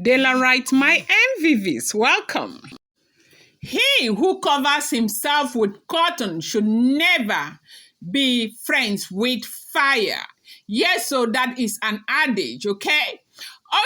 Daylight, my MVVs, welcome. He who covers himself with cotton should never be friends with fire. Yes, so that is an adage, okay?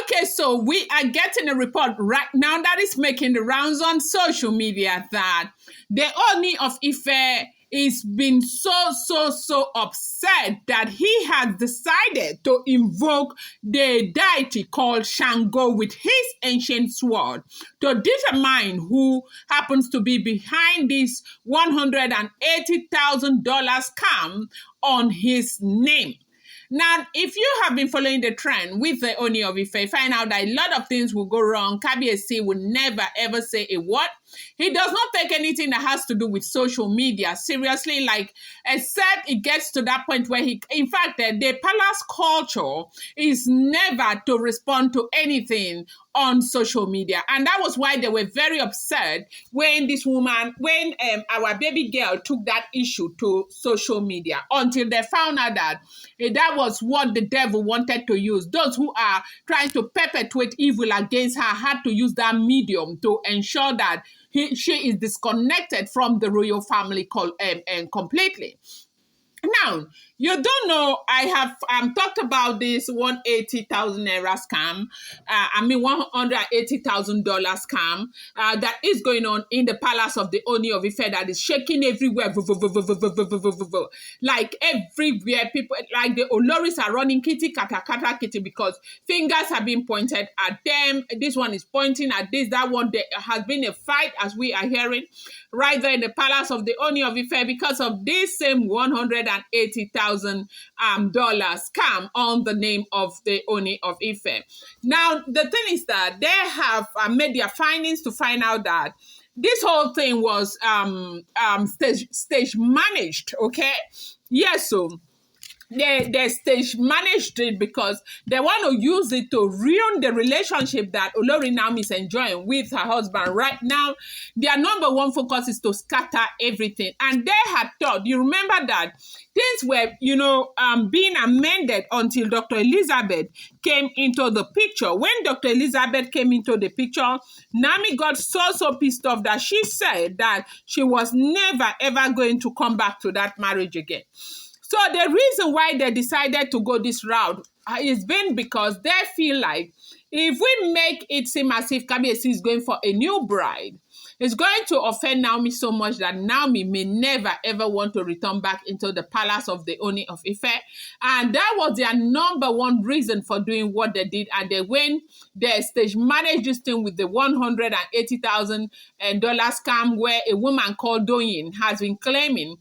Okay, so we are getting a report right now that is making the rounds on social media that the Ooni of Ife is been so upset that he has decided to invoke the deity called Shango with his ancient sword to determine who happens to be behind this $180,000 scam on his name. Now, if you have been following the trend with the Ooni of Ife, find out that a lot of things will go wrong. Kabiyesi will never ever say a word. He does not take anything that has to do with social media seriously, like, except it gets to that point where in fact, the palace culture is never to respond to anything on social media. And that was why they were very upset when our baby girl took that issue to social media, until they found out that that was what the devil wanted to use. Those who are trying to perpetuate evil against her had to use that medium to ensure that she is disconnected from the royal family completely. Now, you don't know, I have talked about this 180,000 naira scam, $180,000 scam that is going on in the palace of the Ooni of Ife that is shaking everywhere. Like everywhere, people, like the Oloris are running kitty, kata, kitty, because fingers have been pointed at them. This one is pointing at this, that one. There has been a fight, as we are hearing, right there in the palace of the Ooni of Ife because of this same $180,000 scam on the name of the Ooni of Ife. Now, the thing is that they have made their findings to find out that this whole thing was stage managed, okay? Yes, so they stage managed it because they want to use it to ruin the relationship that Olori Naomi is enjoying with her husband right now. Their number one focus is to scatter everything. And they had thought, you remember that things were, being amended until Dr. Elizabeth came into the picture. When Dr. Elizabeth came into the picture, Naomi got so pissed off that she said that she was never ever going to come back to that marriage again. So the reason why they decided to go this route is been because they feel like if we make it seem as if Kabiyesi is going for a new bride, it's going to offend Naomi so much that Naomi may never ever want to return back into the palace of the Ooni of Ife. And that was their number one reason for doing what they did. And when they stage managed this thing with the $180,000 scam, where a woman called Doyin has been claiming,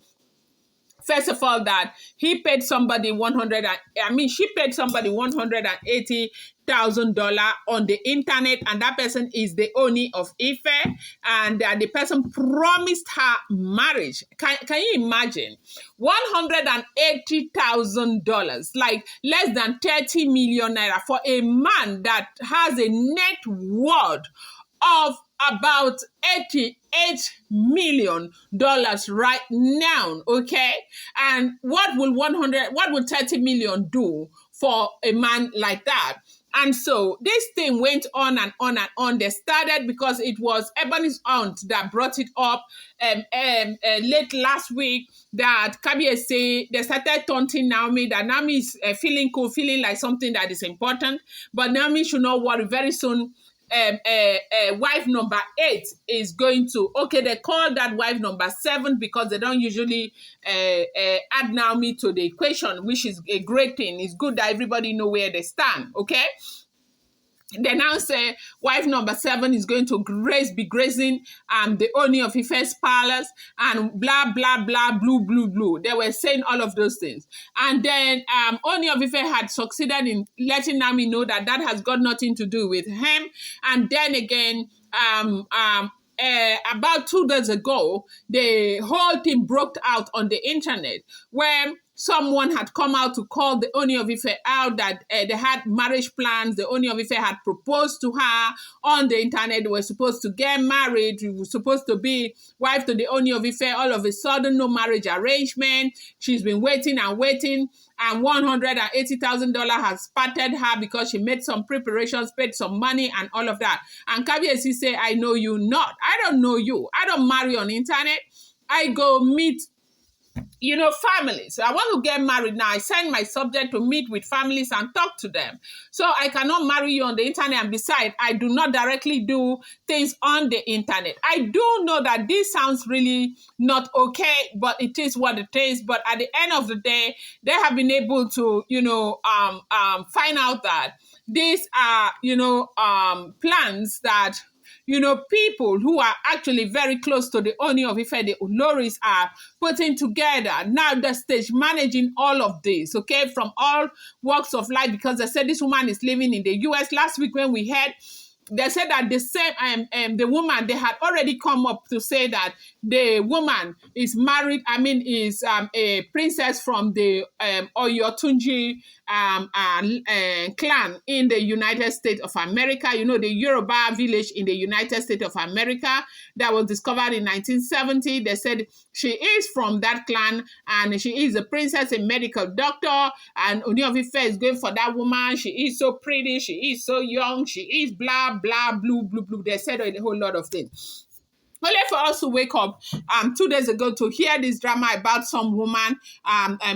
first of all, that she paid somebody $180,000 on the internet, and that person is the Ooni of Ife, and the person promised her marriage. Can you imagine? $180,000, like less than 30 million naira, for a man that has a net worth of about $88 million right now, okay? And what will 30 million do for a man like that? And so this thing went on and on and on. They started because it was Ebony's aunt that brought it up late last week, that Kabiyesi, they started taunting Naomi, that Naomi is feeling cool, feeling like something that is important, but Naomi should not worry. Very soon, wife number 8 is going to, they call that wife number 7 because they don't usually add Naomi to the equation, which is a great thing. It's good that everybody know where they stand, okay? They now say wife number 7 is going to be grazing the Ooni of Ife's palace, and blah, blah, blah, blue. They were saying all of those things. And then Ooni of Ife had succeeded in letting Naomi know that has got nothing to do with him. And then again, about 2 days ago, the whole thing broke out on the internet, where someone had come out to call the Ooni of Ife out that they had marriage plans. The Ooni of Ife had proposed to her on the internet. They were supposed to get married. We were supposed to be wife to the Ooni of Ife. All of a sudden, no marriage arrangement. She's been waiting and waiting, and $180,000 has spattered her because she made some preparations, paid some money, and all of that. And Kabiyesi say, I know you not. I don't know you. I don't marry on internet. I go meet families. So I want to get married now. I send my subject to meet with families and talk to them. So I cannot marry you on the internet. And besides, I do not directly do things on the internet. I do know that this sounds really not okay, but it is what it is. But at the end of the day, they have been able to, find out that these are, plans that people who are actually very close to the Ooni of Ife, the Oloris, are putting together. Now they're stage managing all of this, okay, from all walks of life, because they said this woman is living in the US. Last week when we heard, they said that the same the woman, they had already come up to say that the woman is married, is a princess from the Oyotunji clan in the United States of America. The Yoruba village in the United States of America that was discovered in 1970. They said she is from that clan and she is a princess, a medical doctor, and Ooni of Ife is going for that woman. She is so pretty, she is so young, she is blah, blah, blue, blue, blue. They said a whole lot of things. Only for us to wake up 2 days ago to hear this drama about some woman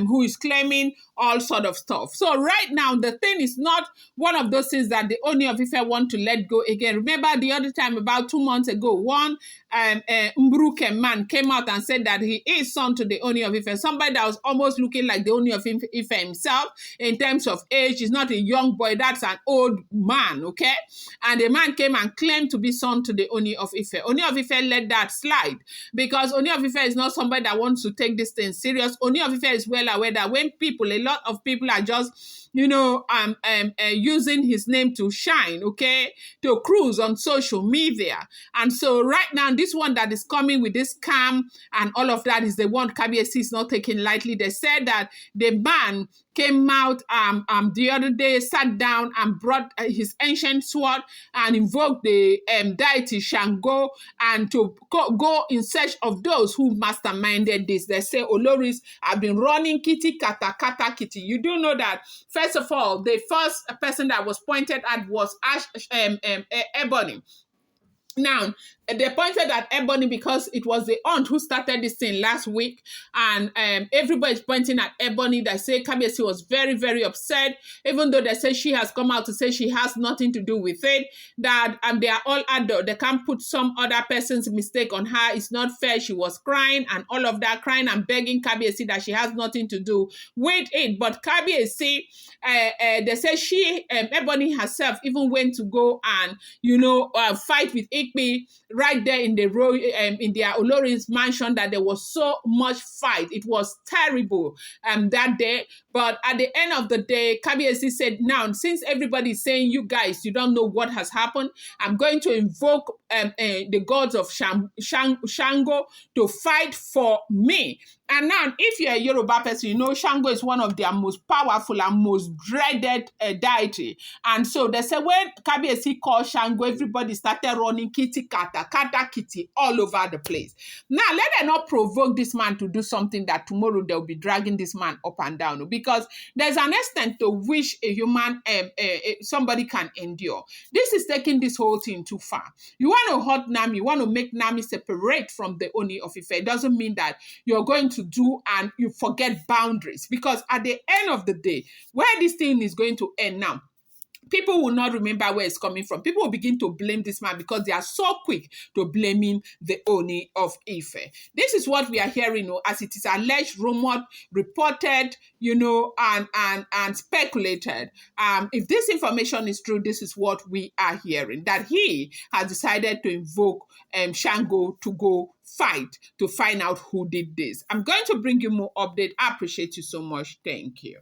who is claiming all sort of stuff. So right now, the thing is not one of those things that the Ooni of Ife want to let go again. Remember the other time, about 2 months ago, one Mbruke man came out and said that he is son to the Ooni of Ife, somebody that was almost looking like the Ooni of Ife himself in terms of age. He's not a young boy, that's an old man, okay? And the man came and claimed to be son to the Ooni of Ife. Ooni of Ife let that slide because Ooni of Ife is not somebody that wants to take this thing serious. Ooni of Ife is well aware that when a lot of people are just using his name to shine, okay, to cruise on social media. And so right now, this one that is coming with this scam and all of that is the one Kabiyesi is not taking lightly. They said that the man came out the other day, sat down and brought his ancient sword and invoked the deity Sãngo and to go in search of those who masterminded this. They say Oloris have been running kitty, kata, kata, kitty. You do know that, first of all, the first person that was pointed at was Ebony. Now, they pointed at Ebony because it was the aunt who started this thing last week, and everybody's pointing at Ebony. They say Kabiyesi was very, very upset, even though they say she has come out to say she has nothing to do with it, that they are all adult. They can't put some other person's mistake on her. It's not fair. She was crying and all of that, crying and begging Kabiyesi that she has nothing to do with it. But Kabiyesi, they say Ebony herself even went to go and, fight with Ikpi right there in the in their Olori's mansion, that there was so much fight. It was terrible that day. But at the end of the day, Kabiyesi said, now, since everybody is saying you guys, you don't know what has happened, I'm going to invoke the gods of Shango to fight for me. And now, if you're a Yoruba person, Shango is one of their most powerful and most dreaded deity. And so they say when Kabiyesi called Shango, everybody started running kitty, kata, kata, kitty all over the place. Now, let them not provoke this man to do something that tomorrow they'll be dragging this man up and down. Because there's an extent to which a human, somebody can endure. This is taking this whole thing too far. You want to hurt Nami, you want to make Nami separate from the Ooni of Ife. It doesn't mean that you're going to do and you forget boundaries, because at the end of the day, where this thing is going to end now, people will not remember where it's coming from. People will begin to blame this man because they are so quick to blaming the Ooni of Ife. This is what we are hearing, as it is alleged, rumored, reported, and speculated. If this information is true, this is what we are hearing, that he has decided to invoke Shango to go fight to find out who did this. I'm going to bring you more update. I appreciate you so much. Thank you.